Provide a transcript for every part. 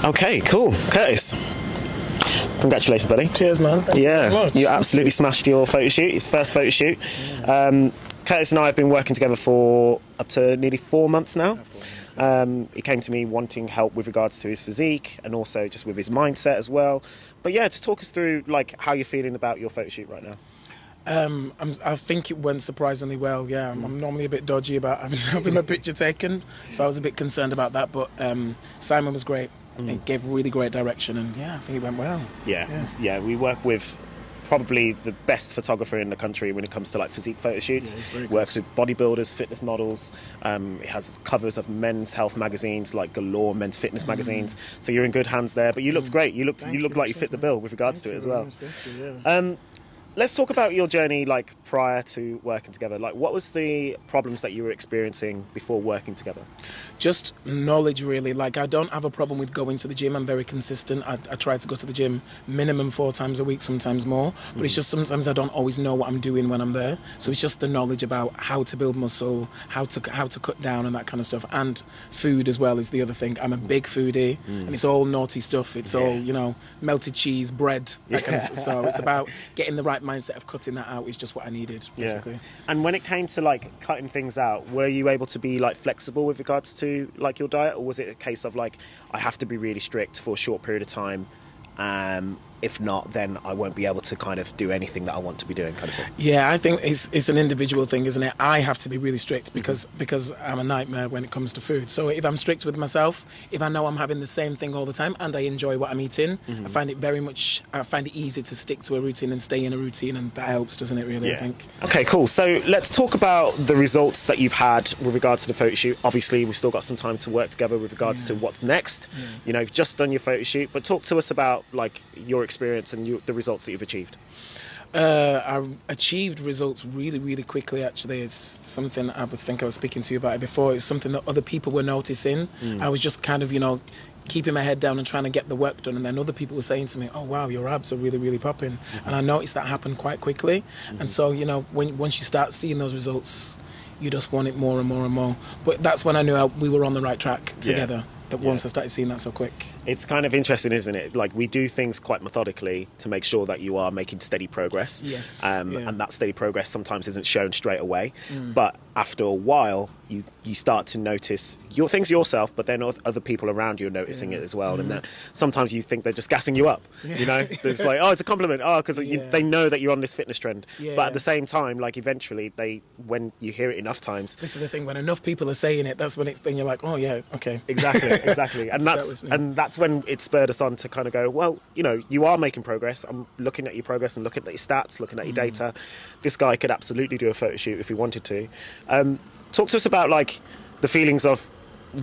Okay, cool. Curtis, congratulations, buddy. Cheers, man. Thank you very much. You absolutely smashed your photo shoot, his first photo shoot. Curtis and I have been working together for up to nearly 4 months now. He came to me wanting help with regards to his physique and also just with his mindset as well. But yeah, to talk us through like how you're feeling about your photo shoot right now. I think it went surprisingly well. Yeah, I'm normally a bit dodgy about having my picture taken, so I was a bit concerned about that. But Simon was great. He gave really great direction, and yeah, I think it went well. Yeah. We work with probably the best photographer in the country when it comes to like physique photo shoots. Yeah, he's very good. Works with bodybuilders, fitness models. It has covers of men's health magazines like galore, men's fitness magazines. So you're in good hands there. But you looked great. You looked like you fit the bill with regards to it as well. Let's talk about your journey, like prior to working together. Like, what was the problems that you were experiencing before working together? Just knowledge, really. Like, I don't have a problem with going to the gym. I'm very consistent. I try to go to the gym minimum 4 times a week, sometimes more. But it's just sometimes I don't always know what I'm doing when I'm there. So it's just the knowledge about how to build muscle, how to cut down and that kind of stuff. And food as well is the other thing. I'm a big foodie, and it's all naughty stuff. It's all, you know, melted cheese, bread, that kind of stuff. So it's about getting the right mindset of cutting that out is just what I needed, basically. Yeah. And when it came to like cutting things out, were you able to be like flexible with regards to like your diet, or was it a case of like I have to be really strict for a short period of time? If not, then I won't be able to kind of do anything that I want to be doing, kind of thing. Yeah, I think it's an individual thing, isn't it? I have to be really strict because I'm a nightmare when it comes to food. So if I'm strict with myself, if I know I'm having the same thing all the time and I enjoy what I'm eating, I find it easy to stick to a routine and stay in a routine, and that helps, doesn't it, really, I think. Okay, cool. So let's talk about the results that you've had with regards to the photo shoot. Obviously, we've still got some time to work together with regards to what's next. You know, you've just done your photo shoot, but talk to us about like your experience and the results that you've achieved. I achieved results really, really quickly, actually. It's something I think I was speaking to you about it before. It's something that other people were noticing. I was just kind of, you know, keeping my head down and trying to get the work done, and then other people were saying to me, oh wow, your abs are really, really popping. And I noticed that happened quite quickly. And so, you know, once you start seeing those results, you just want it more and more and more. But that's when I knew we were on the right track together. That once I started seeing that so quick. It's kind of interesting, isn't it? Like, we do things quite methodically to make sure that you are making steady progress. Yes. And that steady progress sometimes isn't shown straight away. But after a while, you start to notice your things yourself, but then other people around you are noticing it as well. And that sometimes you think they're just gassing you up. You know, it's like, oh, it's a compliment. Oh, because they know that you're on this fitness trend. But at the same time, like eventually, when you hear it enough times, this is the thing. When enough people are saying it, that's when then you're like, oh yeah, okay. Exactly. And that's when it spurred us on to kind of go, well, you know, you are making progress. I'm looking at your progress and looking at your stats, looking at your data. This guy could absolutely do a photo shoot if he wanted to. Talk to us about like the feelings of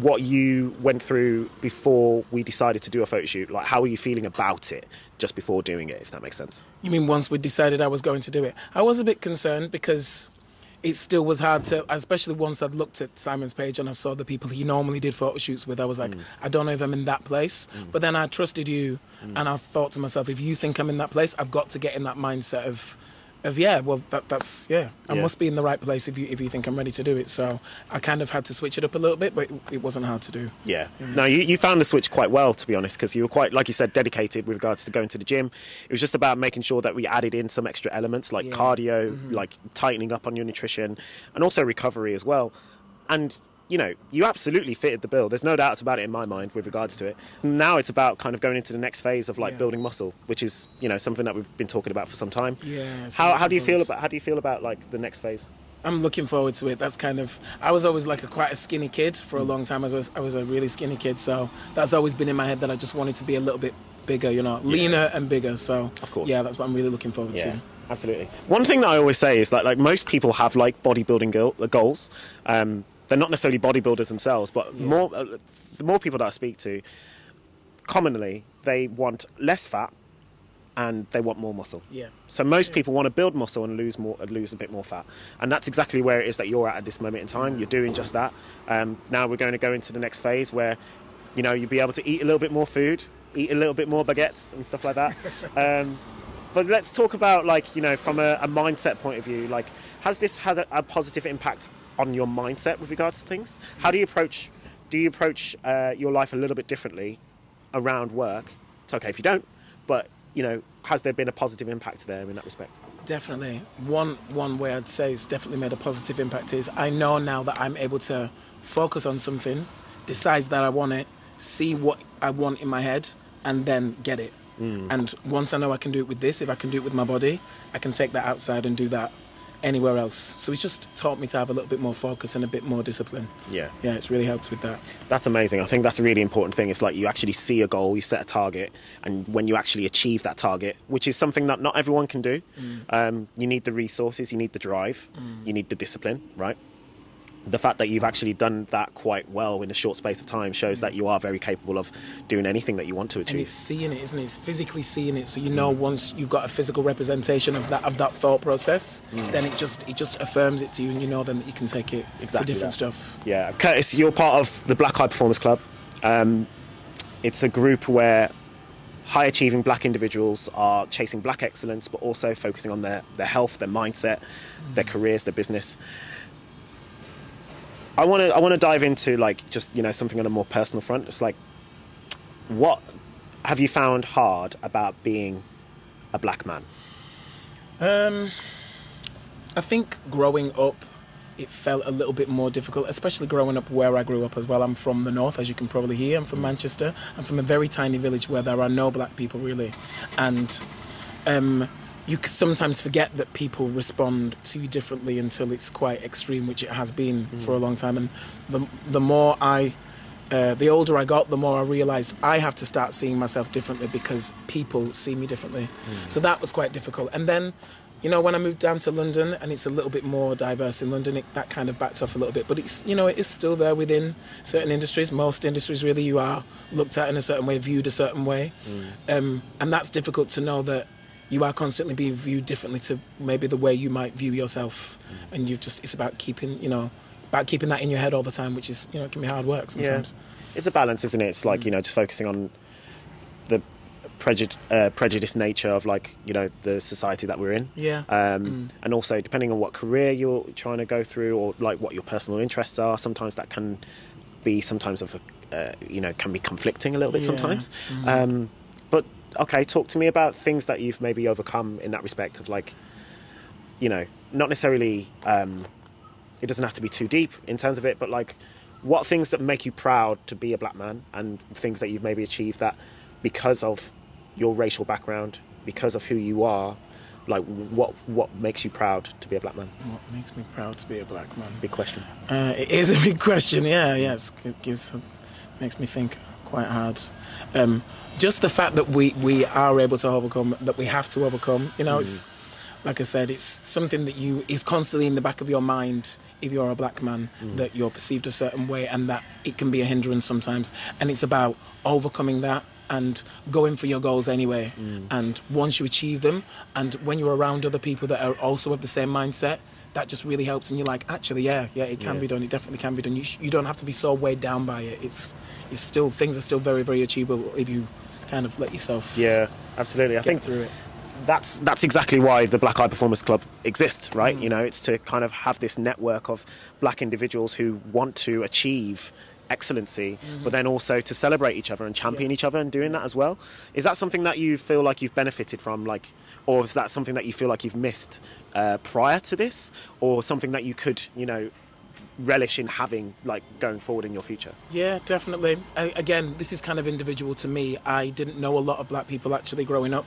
what you went through before we decided to do a photo shoot. Like, how were you feeling about it just before doing it, if that makes sense? You mean once we decided I was going to do it? I was a bit concerned because it still was hard to, especially once I'd looked at Simon's page and I saw the people he normally did photo shoots with, I was like, I don't know if I'm in that place. But then I trusted you, and I thought to myself, if you think I'm in that place, I've got to get in that mindset of yeah, well, I must be in the right place if you think I'm ready to do it. So I kind of had to switch it up a little bit, but it wasn't hard to do. Yeah. No, you found the switch quite well, to be honest, because you were quite, like you said, dedicated with regards to going to the gym. It was just about making sure that we added in some extra elements like cardio, like tightening up on your nutrition, and also recovery as well. And you know, you absolutely fitted the bill. There's no doubts about it in my mind with regards to it. Now it's about kind of going into the next phase of like building muscle, which is, you know, something that we've been talking about for some time. Yeah. How do you feel about like the next phase? I'm looking forward to it. That's kind of, I was always like quite a skinny kid for a long time. I was a really skinny kid, so that's always been in my head that I just wanted to be a little bit bigger, you know, leaner and bigger. So of course, yeah, that's what I'm really looking forward to. Absolutely. One thing that I always say is that like most people have like bodybuilding goals. They're not necessarily bodybuilders themselves, but the more people that I speak to, commonly they want less fat and they want more muscle. Yeah. So most people want to build muscle and lose a bit more fat, and that's exactly where it is that you're at this moment in time. You're doing just that. Now we're going to go into the next phase where, you know, you'll be able to eat a little bit more food, eat a little bit more baguettes and stuff like that. But let's talk about, like, you know, from a mindset point of view, like, has this had a positive impact on your mindset with regards to things? How do you approach your life a little bit differently around work, it's okay if you don't, but, you know, has there been a positive impact there in that respect? Definitely. One way I'd say it's definitely made a positive impact is I know now that I'm able to focus on something, decide that I want it, see what I want in my head, and then get it. And once I know I can do it with this, if I can do it with my body, I can take that outside and do that anywhere else. So it's just taught me to have a little bit more focus and a bit more discipline. Yeah, it's really helped with that. That's amazing. I think that's a really important thing. It's like you actually see a goal, you set a target, and when you actually achieve that target, which is something that not everyone can do, you need the resources, you need the drive, you need the discipline, right? The fact that you've actually done that quite well in a short space of time shows that you are very capable of doing anything that you want to achieve. And it's seeing it, isn't it? It's physically seeing it. So you know, once you've got a physical representation of that thought process, then it just affirms it to you, and you know then that you can take it to different stuff. Yeah, Curtis, you're part of the Black High Performers Club. It's a group where high achieving black individuals are chasing black excellence, but also focusing on their health, their mindset, their careers, their business. I want to dive into, like, just, you know, something on a more personal front. It's like, what have you found hard about being a black man? I think growing up, it felt a little bit more difficult, especially growing up where I grew up as well. I'm from the north, as you can probably hear. I'm from Manchester. I'm from a very tiny village where there are no black people, really. And you sometimes forget that people respond to you differently until it's quite extreme, which it has been for a long time. And the older I got, the more I realised I have to start seeing myself differently because people see me differently. So that was quite difficult. And then, you know, when I moved down to London and it's a little bit more diverse in London, that kind of backed off a little bit. But it's, you know, it is still there within certain industries. Most industries, really, you are looked at in a certain way, viewed a certain way. And that's difficult to know that you are constantly being viewed differently to maybe the way you might view yourself. And it's about keeping that in your head all the time, which is, you know, it can be hard work sometimes. Yeah. It's a balance, isn't it? It's like, you know, just focusing on the prejudiced nature of, like, you know, the society that we're in. And also depending on what career you're trying to go through, or like what your personal interests are, sometimes that can be you know, can be conflicting a little bit sometimes. But okay, talk to me about things that you've maybe overcome in that respect of, like, you know, not necessarily, it doesn't have to be too deep in terms of it, but like, what things that make you proud to be a black man, and things that you've maybe achieved that because of your racial background, because of who you are, like, what makes you proud to be a black man? What makes me proud to be a black man? Big question. It is a big question, yes. It makes me think quite hard. Just the fact that we are able to overcome, that we have to overcome, you know, it's, like I said, it's something that is constantly in the back of your mind if you're a black man, that you're perceived a certain way and that it can be a hindrance sometimes. And it's about overcoming that and going for your goals anyway. And once you achieve them, and when you're around other people that are also of the same mindset, that just really helps, and you're like, actually, it can be done. It definitely can be done. You don't have to be so weighed down by it. It's still, things are still very, very achievable if you kind of let yourself. Yeah, absolutely. I think through it. That's exactly why the Black High Performers Club exists, right? You know, it's to kind of have this network of black individuals who want to achieve excellency, but then also to celebrate each other and champion each other and doing that as well. Is that something that you feel like you've benefited from, like, or is that something that you feel like you've missed prior to this, or something that you could, you know, relish in having, like, going forward in your future? Yeah, definitely. Again, this is kind of individual to me. I didn't know a lot of black people actually growing up.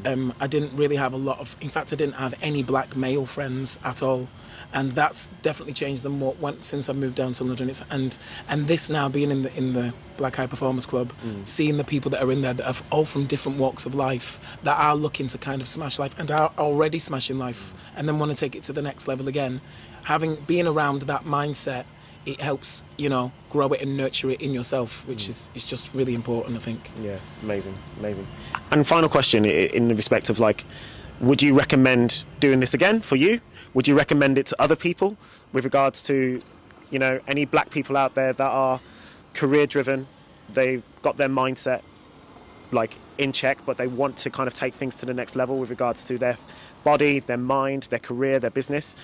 I didn't really have in fact, I didn't have any black male friends at all. And that's definitely changed them more since I moved down to London. And this now being in the Black High Performers Club, seeing the people that are in there that are all from different walks of life, that are looking to kind of smash life and are already smashing life and then want to take it to the next level again. Being around that mindset, it helps, you know, grow it and nurture it in yourself, which is just really important, I think. Yeah, amazing. And final question in the respect of, like, would you recommend doing this again for you? Would you recommend it to other people with regards to, you know, any black people out there that are career driven, they've got their mindset, like, in check, but they want to kind of take things to the next level with regards to their body, their mind, their career, their business?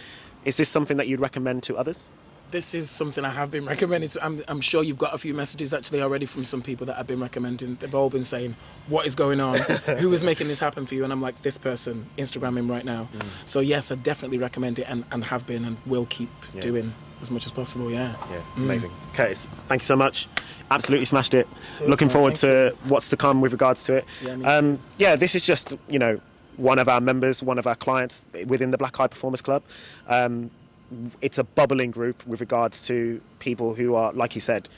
Is this something that you'd recommend to others? This is something I have been recommending. I'm sure you've got a few messages actually already from some people that I've been recommending. They've all been saying, what is going on? Who is making this happen for you? And I'm like, this person, Instagram him right now. So yes, I definitely recommend it and have been and will keep doing as much as possible, yeah. Yeah, amazing. Curtis, thank you so much. Absolutely smashed it. Looking forward to what's to come with regards to it. Yeah, this is just, you know, one of our members, one of our clients within the Black High Performers Club. It's a bubbling group with regards to people who are, like you said,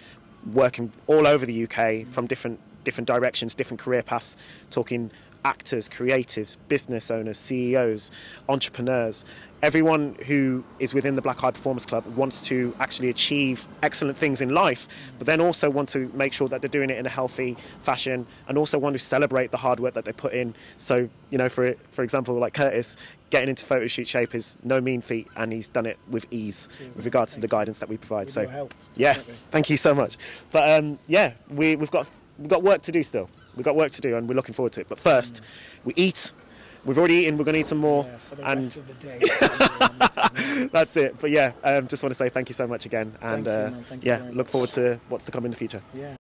working all over the UK from different directions, different career paths, talking actors, creatives, business owners, CEOs, entrepreneurs. Everyone who is within the Black High Performers Club wants to actually achieve excellent things in life, but then also want to make sure that they're doing it in a healthy fashion, and also want to celebrate the hard work that they put in. So, you know, for example, like Curtis, getting into photo shoot shape is no mean feat, and he's done it with ease with regards to the guidance that we provide. So, yeah, thank you so much. But yeah, we've got work to do still. We've got work to do, and we're looking forward to it. But first, we eat. We've already eaten. We're going to eat some more. For the rest of the day. That's it. But yeah, just want to say thank you so much again, and Thank you, man. Thank you very look much. forward to what's to come in the future. Yeah.